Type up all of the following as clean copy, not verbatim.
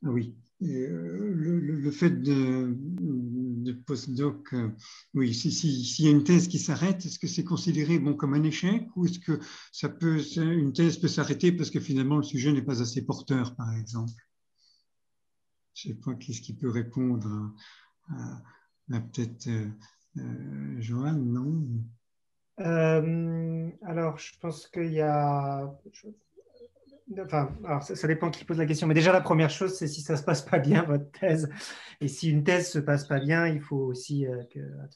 Oui. Le fait de postdoc, oui, s'il y a une thèse qui s'arrête, est-ce que c'est considéré bon, comme un échec ou est-ce que une thèse peut s'arrêter parce que finalement le sujet n'est pas assez porteur, par exemple? Je ne sais pas qui ce qui peut répondre peut-être Johan, non? Alors, je pense qu'il y a... Enfin, alors ça dépend qui pose la question. Mais déjà, la première chose, c'est si ça se passe pas bien, votre thèse. Et si une thèse se passe pas bien, il faut aussi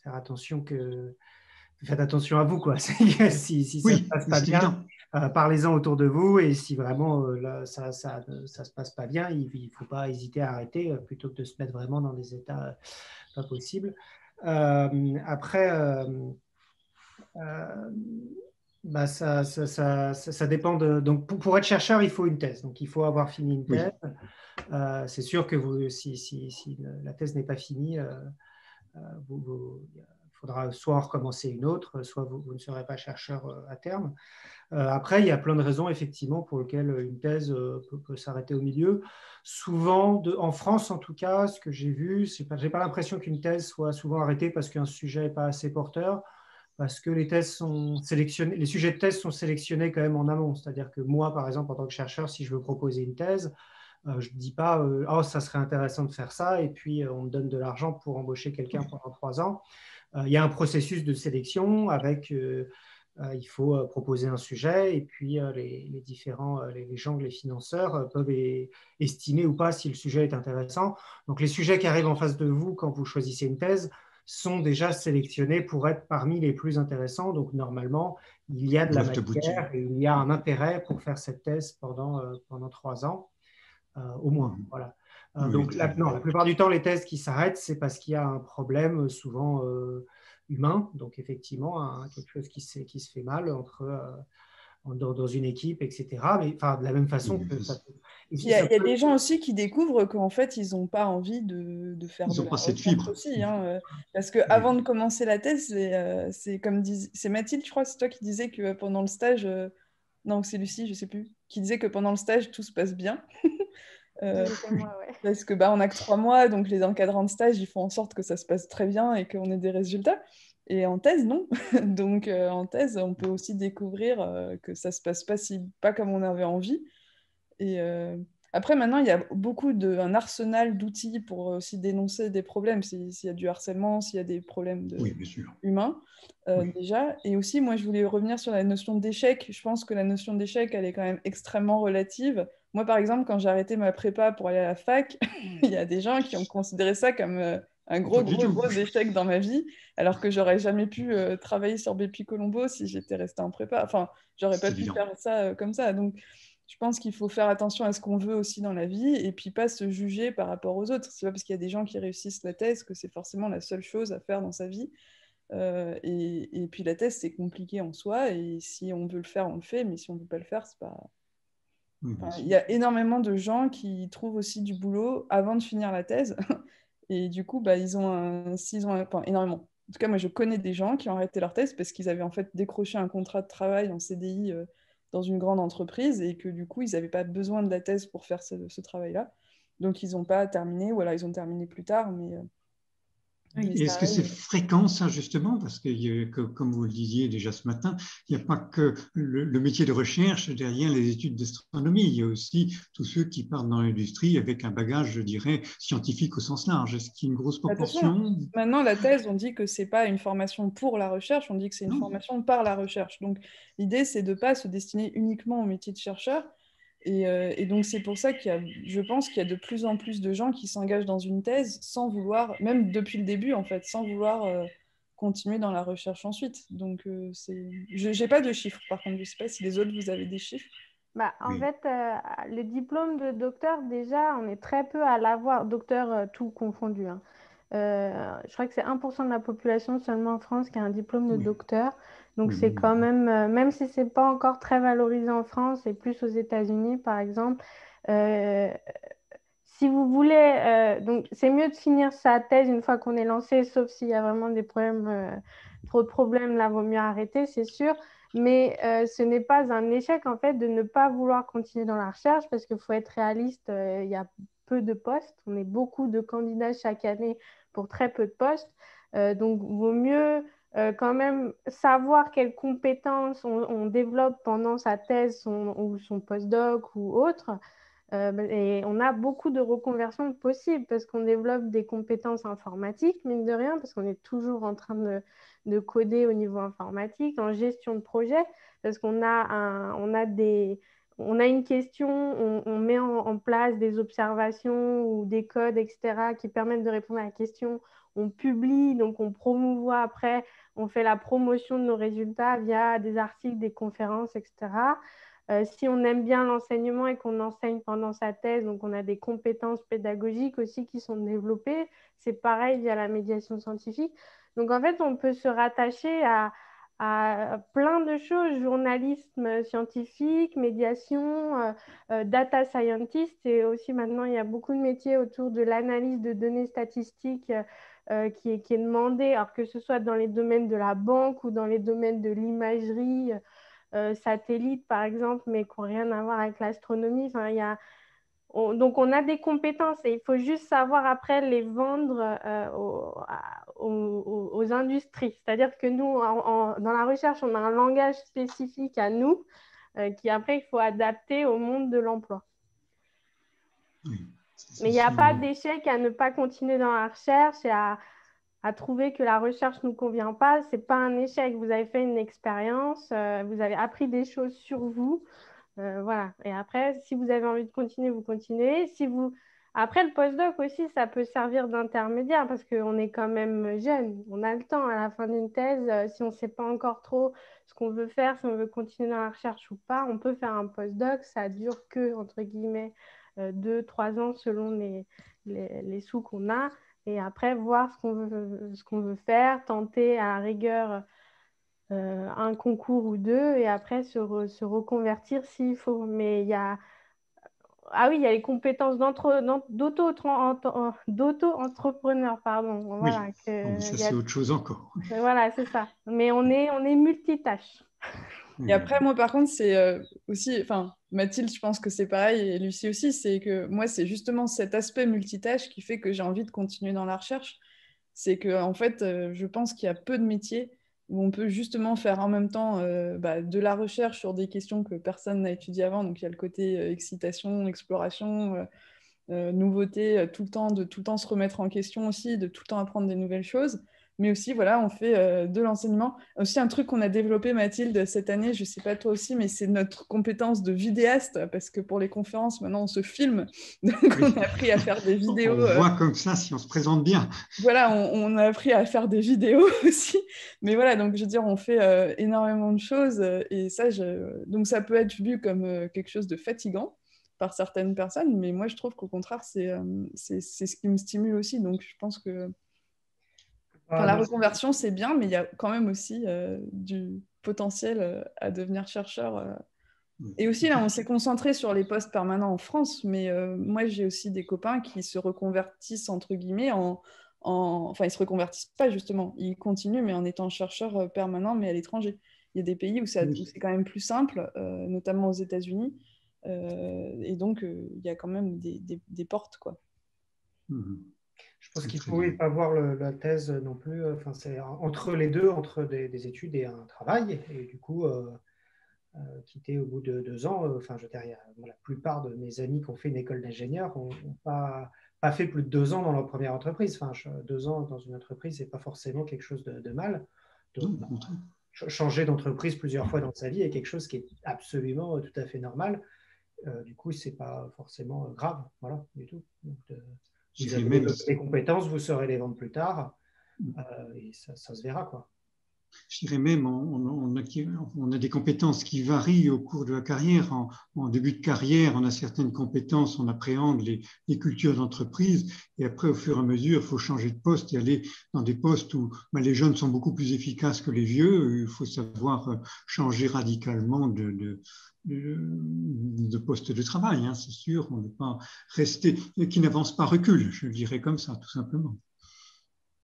faire attention que... Faites attention à vous, quoi. Si ça se Oui, passe mais pas c'est bien, évident. parlez-en autour de vous. Et si vraiment là, ça se passe pas bien, il faut pas hésiter à arrêter plutôt que de se mettre vraiment dans des états pas possibles. Après, euh, bah, ça dépend de. Donc, pour être chercheur, il faut une thèse. Donc, il faut avoir fini une thèse. Oui. C'est sûr que si la thèse n'est pas finie, il faudra soit en recommencer une autre, soit vous ne serez pas chercheur à terme. Après, il y a plein de raisons, effectivement, pour lesquelles une thèse peut s'arrêter au milieu. Souvent, en France en tout cas, ce que j'ai vu, je n'ai pas l'impression qu'une thèse soit souvent arrêtée parce qu'un sujet n'est pas assez porteur, parce que les thèses sont sélectionnés, les sujets de thèse sont sélectionnés quand même en amont. C'est-à-dire que moi, par exemple, en tant que chercheur, si je veux proposer une thèse, je ne dis pas oh, ça serait intéressant de faire ça, et puis on me donne de l'argent pour embaucher quelqu'un pendant 3 ans. Il y a un processus de sélection avec il faut proposer un sujet et puis les différents les gens, les financeurs peuvent estimer ou pas si le sujet est intéressant. Donc les sujets qui arrivent en face de vous quand vous choisissez une thèse sont déjà sélectionnés pour être parmi les plus intéressants. Donc normalement, il y a Ils de la doivent aboutir. matière et il y a un intérêt pour faire cette thèse pendant 3 ans au moins. Voilà. Oui, Donc très non, bien. la plupart du temps, les thèses qui s'arrêtent, c'est parce qu'il y a un problème souvent humain. Donc effectivement, quelque chose qui se fait mal dans une équipe, etc. Mais enfin, de la même façon que ça peut... Il y a des gens aussi qui découvrent qu'en fait, ils n'ont pas envie de faire Ils de n'ont la pas cette recherche fibre. aussi. Hein, parce qu'avant Oui. de commencer la thèse, c'est comme c'est Mathilde, je crois, c'est toi qui disais que pendant le stage, non, c'est Lucie, je sais plus, qui disait que pendant le stage, tout se passe bien. Oui, Euh, c'est moi, ouais. parce que on n'a que 3 mois, donc les encadrants de stage, ils font en sorte que ça se passe très bien et qu'on ait des résultats. Et en thèse, non. Donc en thèse, on peut aussi découvrir que ça se passe pas comme on avait envie. Et après, maintenant, il y a un arsenal d'outils pour aussi dénoncer des problèmes, s'il y a du harcèlement, s'il y a des problèmes Oui, bien sûr. humains, Oui. déjà. Et aussi, moi, je voulais revenir sur la notion d'échec. Je pense que la notion d'échec, elle est quand même extrêmement relative. Moi, par exemple, quand j'ai arrêté ma prépa pour aller à la fac, il y a des gens qui ont considéré ça comme un Pas gros, du gros, tout. gros échec dans ma vie, alors que j'aurais jamais pu travailler sur Bepi Colombo si j'étais restée en prépa. Enfin, j'aurais pas C'est pu évident. faire ça comme ça. Donc, je pense qu'il faut faire attention à ce qu'on veut aussi dans la vie et puis pas se juger par rapport aux autres. C'est pas parce qu'il y a des gens qui réussissent la thèse que c'est forcément la seule chose à faire dans sa vie. Et puis la thèse, c'est compliqué en soi et si on veut le faire, on le fait, mais si on veut pas le faire, c'est pas... Oui, bien Enfin, il sûr. y a énormément de gens qui trouvent aussi du boulot avant de finir la thèse et du coup, ils ont s'ils ont enfin, énormément. En tout cas, moi, je connais des gens qui ont arrêté leur thèse parce qu'ils avaient en fait décroché un contrat de travail en CDI dans une grande entreprise et que du coup, ils n'avaient pas besoin de la thèse pour faire ce travail-là. Donc, ils n'ont pas terminé ou alors ils ont terminé plus tard, mais Et ça est-ce que c'est arrive. fréquent, ça, justement? Parce que, comme vous le disiez déjà ce matin, il n'y a pas que le métier de recherche derrière les études d'astronomie. Il y a aussi tous ceux qui partent dans l'industrie avec un bagage, je dirais, scientifique au sens large. Est-ce qu'il y a une grosse De toute façon, proportion? maintenant, la thèse, on dit que c'est pas une formation pour la recherche, on dit que c'est une Non. formation par la recherche. Donc, l'idée, c'est de ne pas se destiner uniquement au métier de chercheur. Et donc, c'est pour ça je pense qu'il y a de plus en plus de gens qui s'engagent dans une thèse sans vouloir, même depuis le début, en fait, sans vouloir continuer dans la recherche ensuite. Donc, je n'ai pas de chiffres, par contre, je ne sais pas si les autres, vous avez des chiffres. Bah, en Oui. fait, le diplôme de docteur, déjà, on est très peu à l'avoir, docteur tout confondu, hein. Je crois que c'est 1% de la population seulement en France qui a un diplôme de Oui. docteur. Donc Oui, c'est même. quand même, même si c'est pas encore très valorisé en France et plus aux États-Unis, par exemple, euh, si vous voulez, donc c'est mieux de finir sa thèse une fois qu'on est lancé, sauf s'il y a vraiment des problèmes, trop de problèmes, là, vaut mieux arrêter, c'est sûr. Mais ce n'est pas un échec, en fait, de ne pas vouloir continuer dans la recherche, parce qu'il faut être réaliste, il y a peu de postes. On est beaucoup de candidats chaque année pour très peu de postes. Donc, il vaut mieux quand même savoir quelles compétences on développe pendant sa thèse ou son postdoc ou autre. Et on a beaucoup de reconversions possibles parce qu'on développe des compétences informatiques, mine de rien, parce qu'on est toujours en train de coder au niveau informatique, en gestion de projet, parce qu'on a une question, on met en place des observations ou des codes, etc., qui permettent de répondre à la question. On publie, donc on promouvoit après, on fait la promotion de nos résultats via des articles, des conférences, etc. Si on aime bien l'enseignement et qu'on enseigne pendant sa thèse, donc on a des compétences pédagogiques aussi qui sont développées. C'est pareil via la médiation scientifique. Donc en fait, on peut se rattacher à plein de choses, journalisme scientifique, médiation, data scientist, et aussi maintenant il y a beaucoup de métiers autour de l'analyse de données statistiques qui est demandée, alors que ce soit dans les domaines de la banque ou dans les domaines de l'imagerie, satellites par exemple, mais qui n'ont rien à voir avec l'astronomie. Enfin, donc on a des compétences et il faut juste savoir après les vendre aux industries. C'est-à-dire que nous, dans la recherche, on a un langage spécifique à nous qui après il faut adapter au monde de l'emploi. Oui, mais il n'y a pas d'échec à ne pas continuer dans la recherche et à trouver que la recherche ne nous convient pas. Ce n'est pas un échec. Vous avez fait une expérience, vous avez appris des choses sur vous. Voilà. Et après, si vous avez envie de continuer, vous continuez. Après, le postdoc aussi, ça peut servir d'intermédiaire parce qu'on est quand même jeune. On a le temps à la fin d'une thèse. Si on ne sait pas encore trop ce qu'on veut faire, si on veut continuer dans la recherche ou pas, on peut faire un postdoc. Ça dure que, entre guillemets, 2-3 ans selon les sous qu'on a. Et après, voir ce qu'on veut faire, tenter à la rigueur un concours ou deux, et après se reconvertir s'il faut. Mais il y a les compétences d'auto-entrepreneur, pardon. Voilà, oui. Bon, ça c'est autre chose encore. Voilà, c'est ça. Mais on est multitâche. Et après, moi, par contre, c'est aussi, enfin, Mathilde, je pense que c'est pareil, et Lucie aussi, c'est que moi, c'est justement cet aspect multitâche qui fait que j'ai envie de continuer dans la recherche. C'est que, en fait, je pense qu'il y a peu de métiers où on peut justement faire en même temps de la recherche sur des questions que personne n'a étudiées avant. Donc, il y a le côté excitation, exploration, nouveauté, de tout le temps se remettre en question aussi, de tout le temps apprendre des nouvelles choses. Mais aussi, voilà, on fait de l'enseignement. Aussi, un truc qu'on a développé, Mathilde, cette année, je ne sais pas toi aussi, mais c'est notre compétence de vidéaste, parce que pour les conférences, maintenant, on se filme. Donc, on a appris à faire des vidéos. On voit comme ça si on se présente bien. Voilà, on a appris à faire des vidéos aussi. Mais voilà, donc, je veux dire, on fait énormément de choses. Et ça, donc, ça peut être vu comme quelque chose de fatigant par certaines personnes, mais moi, je trouve qu'au contraire, c'est ce qui me stimule aussi. Donc, je pense que la reconversion, c'est bien, mais il y a quand même aussi du potentiel à devenir chercheur. Et aussi, là, on s'est concentré sur les postes permanents en France, mais moi, j'ai aussi des copains qui se reconvertissent, entre guillemets, enfin, ils ne se reconvertissent pas, justement. Ils continuent, mais en étant chercheurs permanents, mais à l'étranger. Il y a des pays où c'est quand même plus simple, notamment aux États-Unis. Et donc, il y a quand même des portes, quoi. Je pense qu'il ne faut pas voir la thèse non plus. Enfin, c'est entre les deux, entre des études et un travail. Et du coup, quitter au bout de 2 ans, enfin, je veux dire, la plupart de mes amis qui ont fait une école d'ingénieur n'ont pas fait plus de 2 ans dans leur première entreprise. Enfin, 2 ans dans une entreprise, ce n'est pas forcément quelque chose de mal. Donc, changer d'entreprise plusieurs fois dans sa vie est quelque chose qui est absolument tout à fait normal. Du coup, ce n'est pas forcément grave, voilà, du tout. Donc, vous avez des compétences, vous saurez les vendre plus tard, et ça se verra, quoi. Je dirais même, on a des compétences qui varient au cours de la carrière. En début de carrière, on a certaines compétences, on appréhende les cultures d'entreprise, et après, au fur et à mesure, il faut changer de poste et aller dans des postes où les jeunes sont beaucoup plus efficaces que les vieux. Il faut savoir changer radicalement de poste de travail, hein, c'est sûr. On ne peut pas rester, qui n'avance pas recule, je le dirais comme ça, tout simplement.